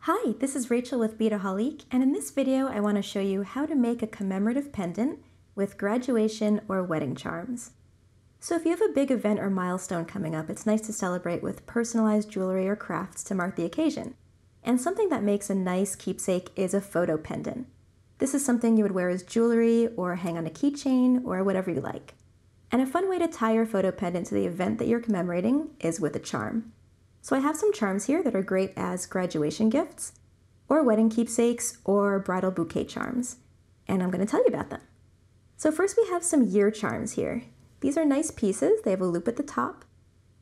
Hi, this is Rachel with Beadaholique, and in this video I want to show you how to make a commemorative pendant with graduation or wedding charms. So if you have a big event or milestone coming up, it's nice to celebrate with personalized jewelry or crafts to mark the occasion. And something that makes a nice keepsake is a photo pendant. This is something you would wear as jewelry or hang on a keychain or whatever you like. And a fun way to tie your photo pendant to the event that you're commemorating is with a charm. So I have some charms here that are great as graduation gifts, or wedding keepsakes, or bridal bouquet charms. And I'm going to tell you about them. So first we have some year charms here. These are nice pieces. They have a loop at the top.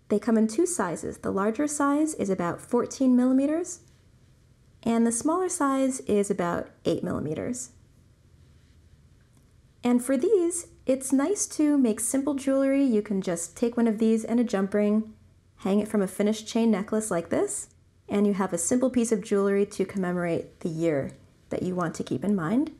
They come in two sizes. The larger size is about 14 millimeters, and the smaller size is about 8 millimeters. And for these, it's nice to make simple jewelry. You can just take one of these and a jump ring, hang it from a finished chain necklace like this, and you have a simple piece of jewelry to commemorate the year that you want to keep in mind.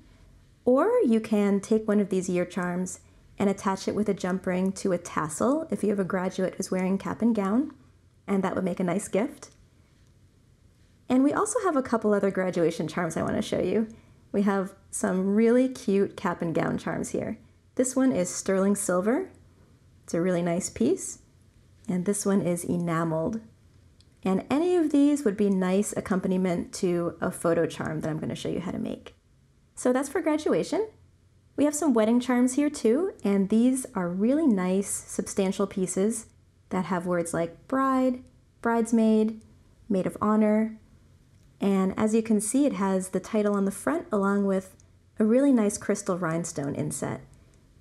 Or you can take one of these year charms and attach it with a jump ring to a tassel if you have a graduate who's wearing cap and gown, and that would make a nice gift. And we also have a couple other graduation charms I want to show you. We have some really cute cap and gown charms here. This one is sterling silver. It's a really nice piece. And this one is enameled. And any of these would be nice accompaniment to a photo charm that I'm going to show you how to make. So that's for graduation. We have some wedding charms here too, and these are really nice, substantial pieces that have words like bride, bridesmaid, maid of honor. And as you can see, it has the title on the front along with a really nice crystal rhinestone inset.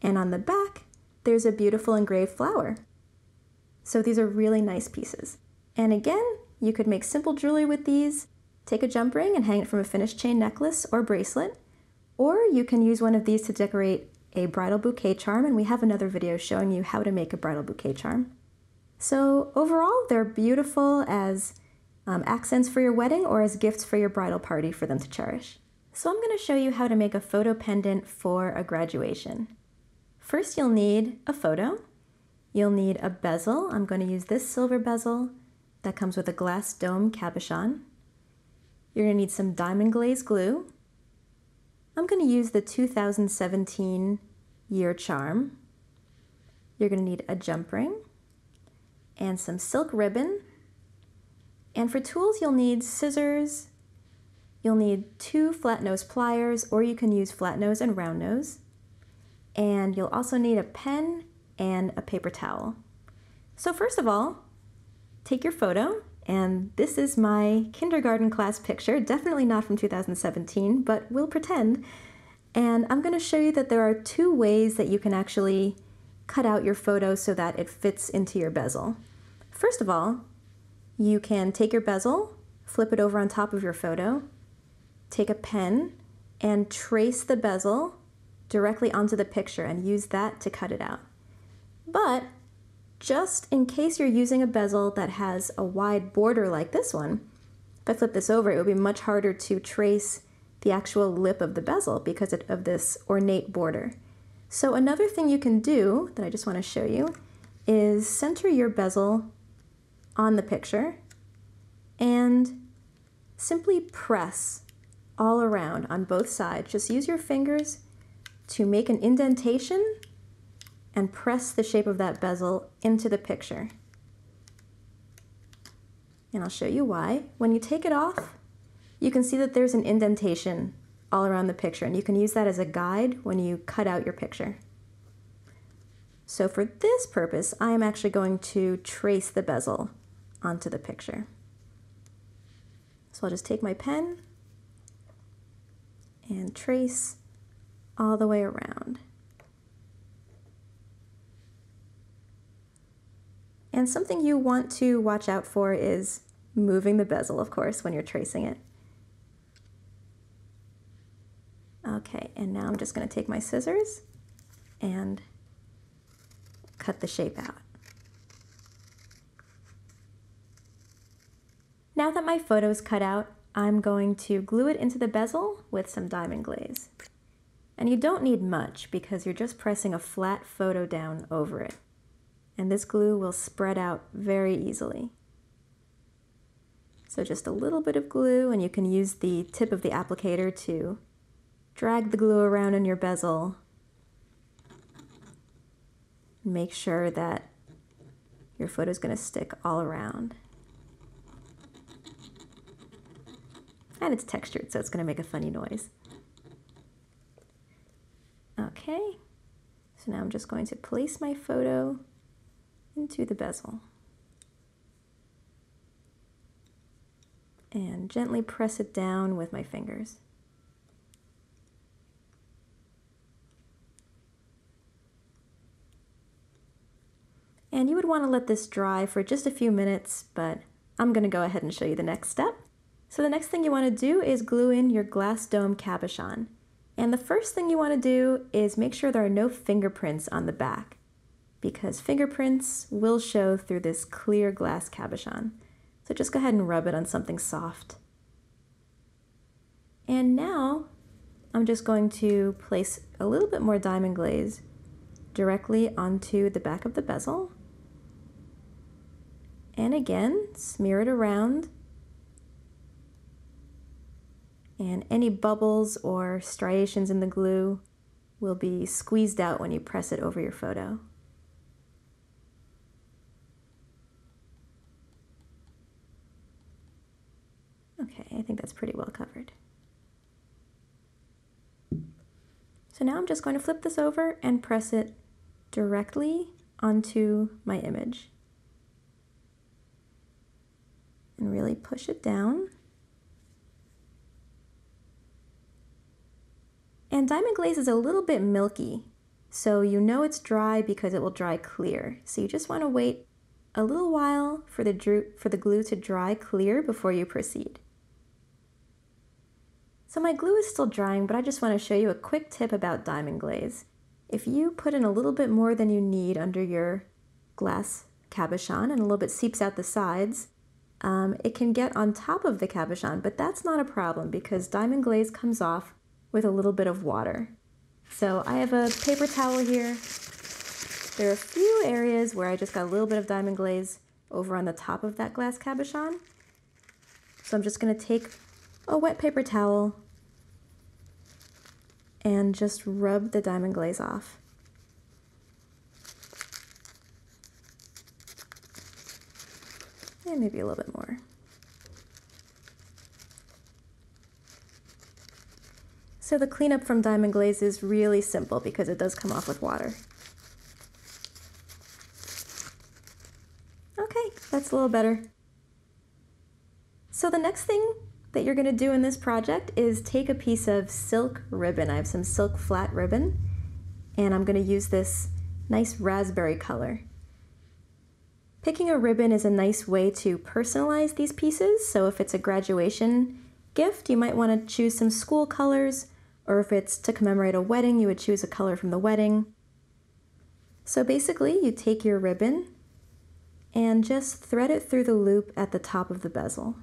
And on the back, there's a beautiful engraved flower. So these are really nice pieces. And again, you could make simple jewelry with these, take a jump ring and hang it from a finished chain necklace or bracelet, or you can use one of these to decorate a bridal bouquet charm, and we have another video showing you how to make a bridal bouquet charm. So overall, they're beautiful as accents for your wedding or as gifts for your bridal party for them to cherish. So I'm going to show you how to make a photo pendant for a graduation. First, you'll need a photo. You'll need a bezel. I'm going to use this silver bezel that comes with a glass dome cabochon. You're going to need some diamond glaze glue. I'm going to use the 2017 year charm. You're going to need a jump ring and some silk ribbon. And for tools, you'll need scissors. You'll need 2 flat nose pliers, or you can use flat nose and round nose. And you'll also need a pen and a paper towel. So first of all, take your photo, and this is my kindergarten class picture, definitely not from 2017, but we'll pretend. And I'm going to show you that there are 2 ways that you can actually cut out your photo so that it fits into your bezel. First of all, you can take your bezel, flip it over on top of your photo, take a pen, and trace the bezel directly onto the picture and use that to cut it out. But just in case you're using a bezel that has a wide border like this one, if I flip this over, it would be much harder to trace the actual lip of the bezel because of this ornate border. So another thing you can do that I just want to show you is center your bezel on the picture and simply press all around on both sides. Just use your fingers to make an indentation and press the shape of that bezel into the picture. And I'll show you why. When you take it off, you can see that there's an indentation all around the picture, and you can use that as a guide when you cut out your picture. So for this purpose, I am actually going to trace the bezel onto the picture. So I'll just take my pen and trace all the way around. And something you want to watch out for is moving the bezel, of course, when you're tracing it. Okay, and now I'm just going to take my scissors and cut the shape out. Now that my photo is cut out, I'm going to glue it into the bezel with some diamond glaze. And you don't need much because you're just pressing a flat photo down over it. And this glue will spread out very easily. So just a little bit of glue, and you can use the tip of the applicator to drag the glue around in your bezel. Make sure that your photo is going to stick all around. And it's textured, so it's going to make a funny noise. Okay, so now I'm just going to place my photo into the bezel. And gently press it down with my fingers. And you would want to let this dry for just a few minutes, but I'm going to go ahead and show you the next step. So the next thing you want to do is glue in your glass dome cabochon. And the first thing you want to do is make sure there are no fingerprints on the back, because fingerprints will show through this clear glass cabochon. So just go ahead and rub it on something soft. And now I'm just going to place a little bit more diamond glaze directly onto the back of the bezel. And again, smear it around. And any bubbles or striations in the glue will be squeezed out when you press it over your photo. Okay, I think that's pretty well covered. So now I'm just going to flip this over and press it directly onto my image. And really push it down. And diamond glaze is a little bit milky, so you know it's dry because it will dry clear. So you just want to wait a little while for the glue to dry clear before you proceed. So my glue is still drying, but I just want to show you a quick tip about diamond glaze. If you put in a little bit more than you need under your glass cabochon and a little bit seeps out the sides, it can get on top of the cabochon, but that's not a problem because diamond glaze comes off with a little bit of water. So I have a paper towel here. There are a few areas where I just got a little bit of diamond glaze over on the top of that glass cabochon. So I'm just going to take a wet paper towel and just rub the diamond glaze off. And maybe a little bit more. So the cleanup from diamond glaze is really simple because it does come off with water. Okay, that's a little better. So the next thing that you're going to do in this project is take a piece of silk ribbon. I have some silk flat ribbon, and I'm going to use this nice raspberry color. Picking a ribbon is a nice way to personalize these pieces, so if it's a graduation gift, you might want to choose some school colors, or if it's to commemorate a wedding, you would choose a color from the wedding. So basically, you take your ribbon and just thread it through the loop at the top of the bezel.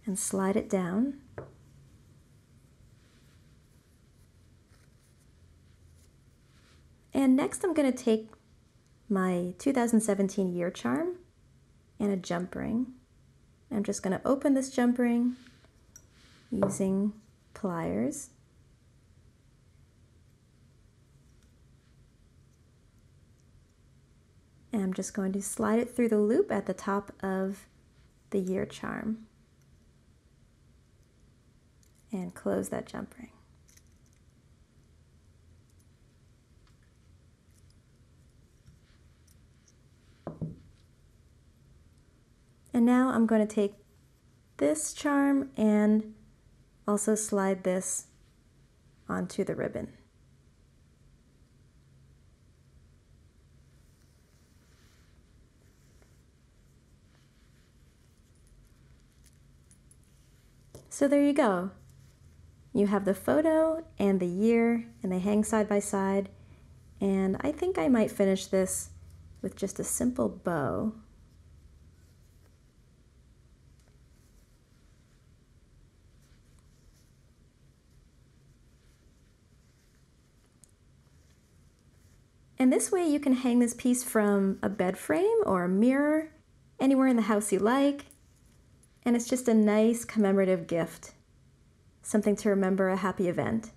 And slide it down. And next I'm going to take my 2017 year charm and a jump ring. I'm just going to open this jump ring using pliers. And I'm just going to slide it through the loop at the top of the year charm. And close that jump ring. And now I'm going to take this charm and also slide this onto the ribbon. So there you go. You have the photo and the year, and they hang side by side. And I think I might finish this with just a simple bow. And this way you can hang this piece from a bed frame or a mirror, anywhere in the house you like. And it's just a nice commemorative gift, something to remember a happy event.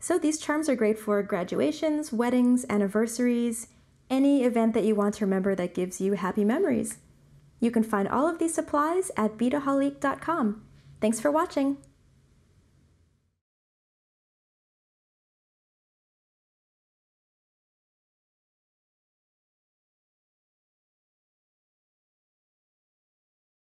So these charms are great for graduations, weddings, anniversaries, any event that you want to remember that gives you happy memories. You can find all of these supplies at beadaholique.com. Thanks for watching!